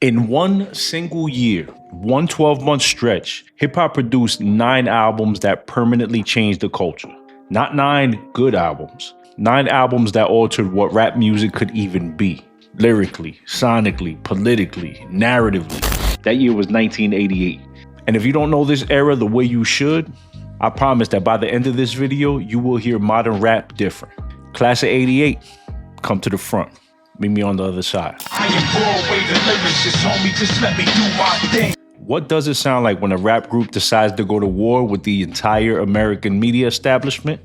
In one single year, one 12-month stretch, hip-hop produced 9 albums that permanently changed the culture. Not 9 good albums, 9 albums that altered what rap music could even be. Lyrically, sonically, politically, narratively. That year was 1988. And if you don't know this era the way you should, I promise that by the end of this video, you will hear modern rap different. Class of 88, come to the front. Meet me on the other side. I am Broadway, the lyricist, homie, just let me do my thing. What does it sound like when a rap group decides to go to war with the entire American media establishment?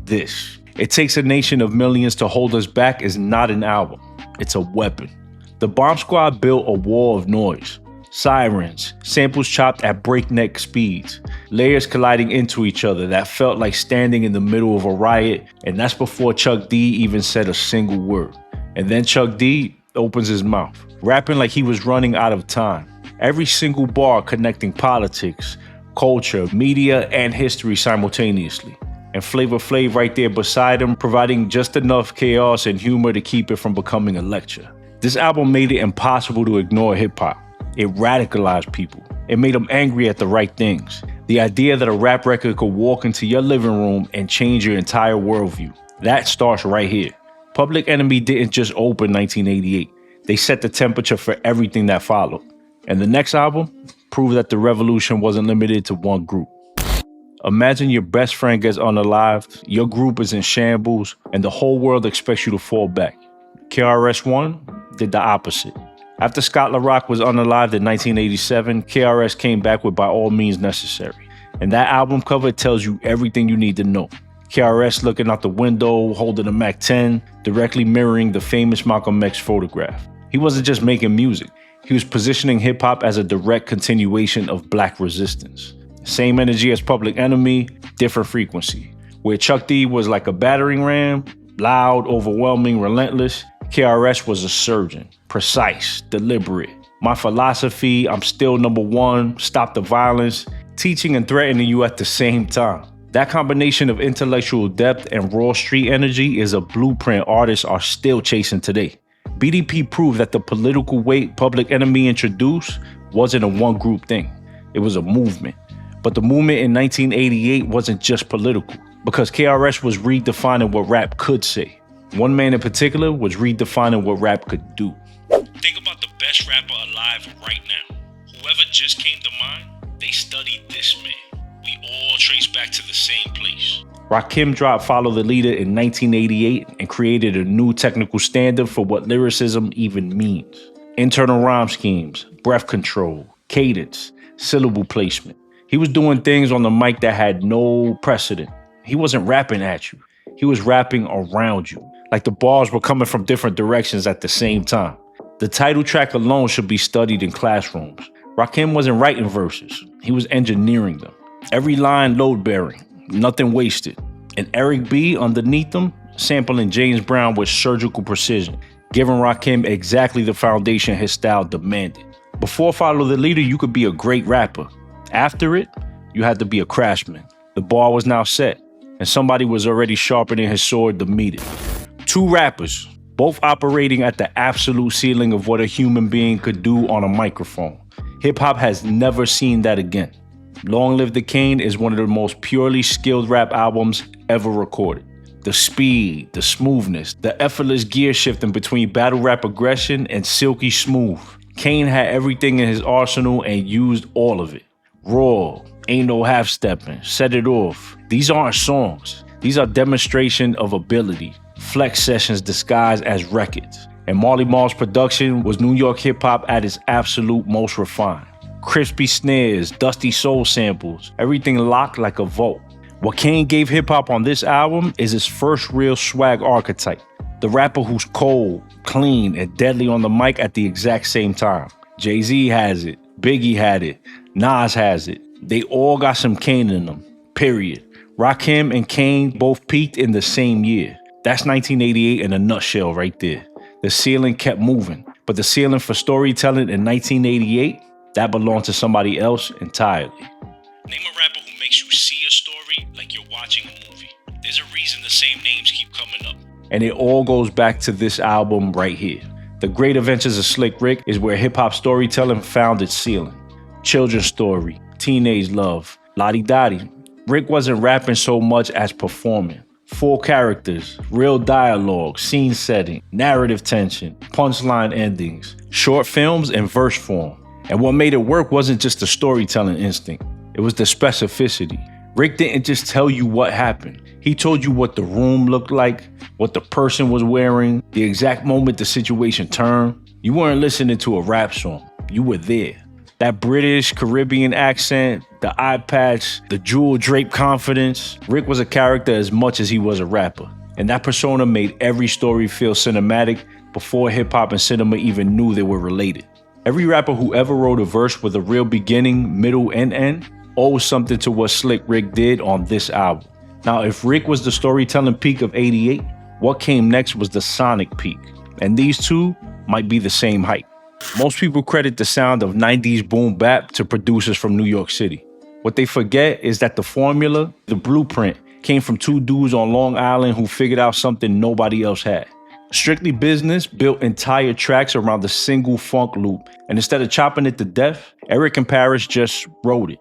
This. It Takes a Nation of Millions to Hold Us Back is not an album. It's a weapon. The Bomb Squad built a wall of noise. Sirens, samples chopped at breakneck speeds, layers colliding into each other that felt like standing in the middle of a riot, and that's before Chuck D even said a single word. And then Chuck D opens his mouth, rapping like he was running out of time. Every single bar connecting politics, culture, media, and history simultaneously. And Flavor Flav right there beside him, providing just enough chaos and humor to keep it from becoming a lecture. This album made it impossible to ignore hip-hop. It radicalized people. It made them angry at the right things. The idea that a rap record could walk into your living room and change your entire worldview. That starts right here. Public Enemy didn't just open 1988. They set the temperature for everything that followed. And the next album proved that the revolution wasn't limited to one group. Imagine your best friend gets unalived, your group is in shambles, and the whole world expects you to fall back. krs-one did the opposite. After Scott LaRock was unalived in 1987, KRS came back with By All Means Necessary. And that album cover tells you everything you need to know. KRS looking out the window, holding a Mac 10, directly mirroring the famous Malcolm X photograph. He wasn't just making music. He was positioning hip-hop as a direct continuation of black resistance. Same energy as Public Enemy, different frequency. Where Chuck D was like a battering ram, loud, overwhelming, relentless, KRS was a surgeon, precise, deliberate. My philosophy, I'm still #1, stop the violence, teaching and threatening you at the same time. That combination of intellectual depth and raw street energy is a blueprint artists are still chasing today. BDP proved that the political weight Public Enemy introduced wasn't a one-group thing. It was a movement. But the movement in 1988 wasn't just political, because KRS was redefining what rap could say. One man in particular was redefining what rap could do. Think about the best rapper alive right now. Whoever just came to mind, they studied this man. We all trace back to the same place. Rakim dropped Follow the Leader in 1988 and created a new technical standard for what lyricism even means. Internal rhyme schemes, breath control, cadence, syllable placement. He was doing things on the mic that had no precedent. He wasn't rapping at you. He was rapping around you. Like the bars were coming from different directions at the same time. The title track alone should be studied in classrooms. Rakim wasn't writing verses. He was engineering them. Every line load-bearing, nothing wasted. And Eric B underneath them, sampling James Brown with surgical precision, giving Rakim exactly the foundation his style demanded. Before Follow the Leader, you could be a great rapper. After it, you had to be a craftsman. The bar was now set, and somebody was already sharpening his sword to meet it. 2 rappers, both operating at the absolute ceiling of what a human being could do on a microphone. Hip-hop has never seen that again. Long Live the Kane is one of the most purely skilled rap albums ever recorded. The speed, the smoothness, the effortless gear shifting between battle rap aggression and silky smooth. Kane had everything in his arsenal and used all of it. Raw, ain't no half-stepping, set it off. These aren't songs. These are demonstration of ability. Flex sessions disguised as records. And Marley Marl's production was New York hip-hop at its absolute most refined. Crispy snares, dusty soul samples, everything locked like a vault. What Kane gave hip-hop on this album is his first real swag archetype. The rapper who's cold, clean, and deadly on the mic at the exact same time. Jay-Z has it, Biggie had it, Nas has it. They all got some Kane in them, period. Rakim and Kane both peaked in the same year. That's 1988 in a nutshell right there. The ceiling kept moving, but the ceiling for storytelling in 1988, that belonged to somebody else entirely. Name a rapper who makes you see a story like you're watching a movie. There's a reason the same names keep coming up. And it all goes back to this album right here. The Great Adventures of Slick Rick is where hip-hop storytelling found its ceiling. Children's story, teenage love, la-di-da-di. Rick wasn't rapping so much as performing. Full characters, real dialogue, scene setting, narrative tension, punchline endings, short films, and verse form. And what made it work wasn't just the storytelling instinct, it was the specificity. Rick didn't just tell you what happened. He told you what the room looked like, what the person was wearing, the exact moment the situation turned. You weren't listening to a rap song, you were there. That British, Caribbean accent, the eye patch, the jewel-draped confidence. Rick was a character as much as he was a rapper. And that persona made every story feel cinematic before hip-hop and cinema even knew they were related. Every rapper who ever wrote a verse with a real beginning, middle, and end owes something to what Slick Rick did on this album. Now, if Rick was the storytelling peak of '88, what came next was the sonic peak. And these two might be the same height. Most people credit the sound of 90s boom bap to producers from New York City. What they forget is that the formula, the blueprint, came from two dudes on Long Island who figured out something nobody else had. Strictly Business built entire tracks around the single funk loop, and instead of chopping it to death, Eric and Paris just wrote it.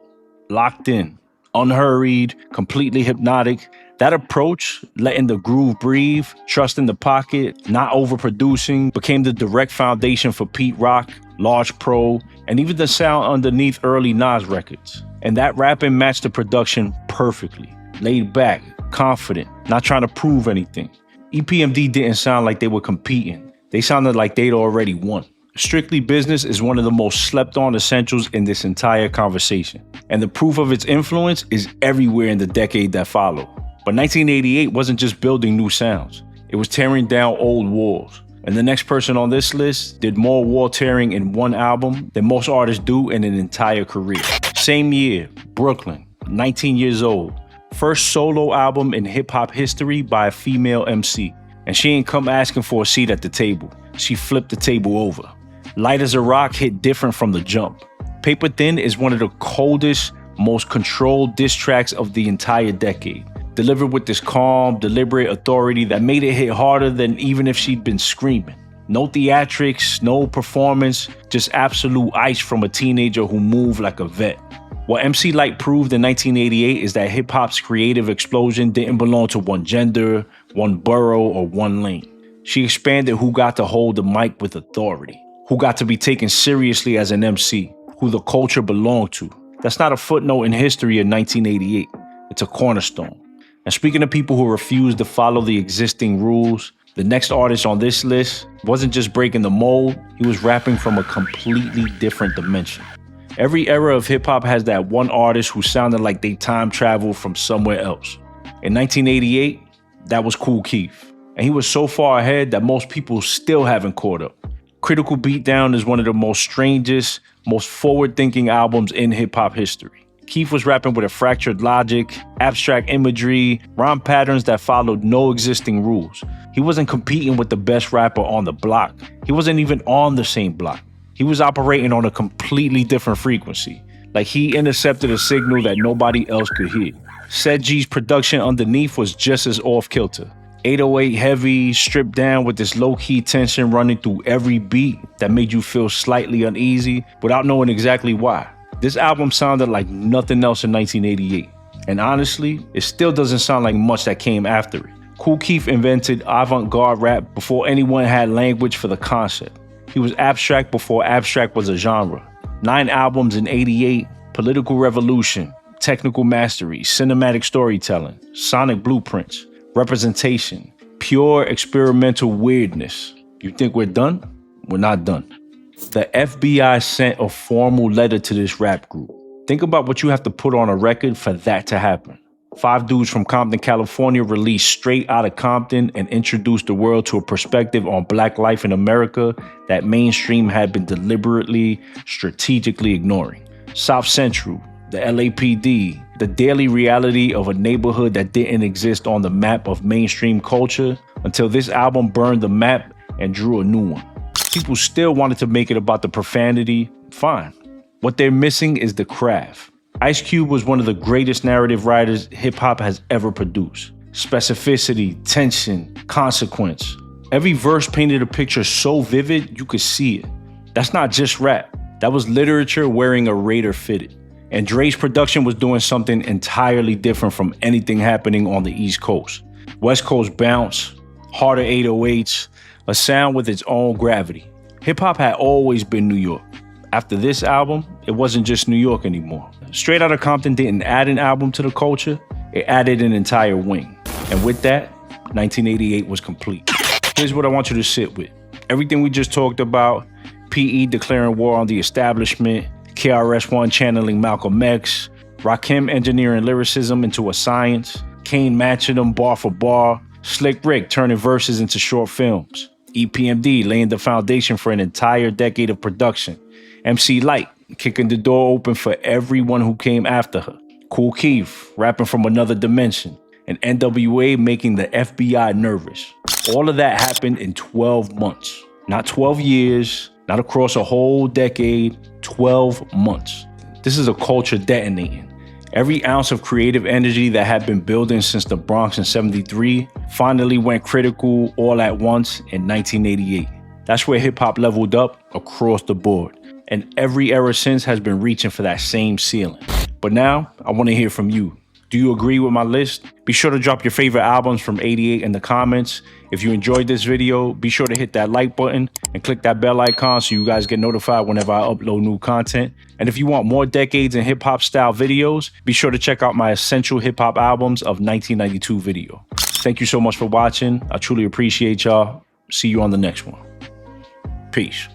Locked in, unhurried, completely hypnotic. That approach, letting the groove breathe, trusting the pocket, not overproducing, became the direct foundation for Pete Rock, Large Pro, and even the sound underneath early Nas records. And that rapping matched the production perfectly. Laid back, confident, not trying to prove anything. EPMD didn't sound like they were competing. They sounded like they'd already won. Strictly Business is one of the most slept on essentials in this entire conversation. And the proof of its influence is everywhere in the decade that followed. But 1988 wasn't just building new sounds. It was tearing down old walls. And the next person on this list did more wall tearing in one album than most artists do in an entire career. Same year, Brooklyn, 19 years old. First solo album in hip-hop history by a female MC. And she ain't come asking for a seat at the table. She flipped the table over. Light as a Rock hit different from the jump. Paper Thin is one of the coldest, most controlled diss tracks of the entire decade. Delivered with this calm, deliberate authority that made it hit harder than even if she'd been screaming. No theatrics, no performance, just absolute ice from a teenager who moved like a vet. What MC Lyte proved in 1988 is that hip-hop's creative explosion didn't belong to one gender, one borough, or one lane. She expanded who got to hold the mic with authority, who got to be taken seriously as an MC, who the culture belonged to. That's not a footnote in history in 1988. It's a cornerstone. And speaking of people who refuse to follow the existing rules, the next artist on this list wasn't just breaking the mold, he was rapping from a completely different dimension. Every era of hip-hop has that one artist who sounded like they time traveled from somewhere else. In 1988, that was Kool Keith. And he was so far ahead that most people still haven't caught up. Critical Beatdown is one of the most strangest, most forward-thinking albums in hip-hop history. Keith was rapping with a fractured logic, abstract imagery, rhyme patterns that followed no existing rules. He wasn't competing with the best rapper on the block. He wasn't even on the same block. He was operating on a completely different frequency. Like he intercepted a signal that nobody else could hear. Said G's production underneath was just as off-kilter. 808 heavy, stripped down with this low-key tension running through every beat that made you feel slightly uneasy without knowing exactly why. This album sounded like nothing else in 1988. And honestly, it still doesn't sound like much that came after it. Kool Keith invented avant-garde rap before anyone had language for the concept. He was abstract before abstract was a genre. 9 albums in '88, political revolution, technical mastery, cinematic storytelling, sonic blueprints, representation, pure experimental weirdness. You think we're done? We're not done. The FBI sent a formal letter to this rap group. Think about what you have to put on a record for that to happen. 5 dudes from Compton, California released Straight Outta Compton and introduced the world to a perspective on black life in America that mainstream had been deliberately, strategically ignoring. South Central, the LAPD, the daily reality of a neighborhood that didn't exist on the map of mainstream culture until this album burned the map and drew a new one. People still wanted to make it about the profanity, fine. What they're missing is the craft. Ice Cube was one of the greatest narrative writers hip-hop has ever produced. Specificity, tension, consequence. Every verse painted a picture so vivid you could see it. That's not just rap. That was literature wearing a Raider fitted. And Dre's production was doing something entirely different from anything happening on the East Coast. West Coast bounce, harder 808s, a sound with its own gravity. Hip-hop had always been New York. After this album, it wasn't just New York anymore. Straight Outta Compton didn't add an album to the culture, it added an entire wing. And with that, 1988 was complete. Here's what I want you to sit with. Everything we just talked about, PE declaring war on the establishment, krs-one channeling Malcolm X, Rakim engineering lyricism into a science, Kane matching them bar for bar, Slick Rick turning verses into short films, EPMD laying the foundation for an entire decade of production, MC Lyte kicking the door open for everyone who came after her, Kool rapping from another dimension, and N.W.A making the FBI nervous. All of that happened in 12 months. Not 12 years, not across a whole decade, 12 months. This is a culture detonating. Every ounce of creative energy that had been building since the Bronx in '73 finally went critical all at once in 1988. That's where hip-hop leveled up across the board. And every era since has been reaching for that same ceiling. But now, I want to hear from you. Do you agree with my list? Be sure to drop your favorite albums from '88 in the comments. If you enjoyed this video, be sure to hit that like button and click that bell icon so you guys get notified whenever I upload new content. And if you want more decades in hip-hop style videos, be sure to check out my Essential Hip-Hop Albums of 1992 video. Thank you so much for watching. I truly appreciate y'all. See you on the next one. Peace.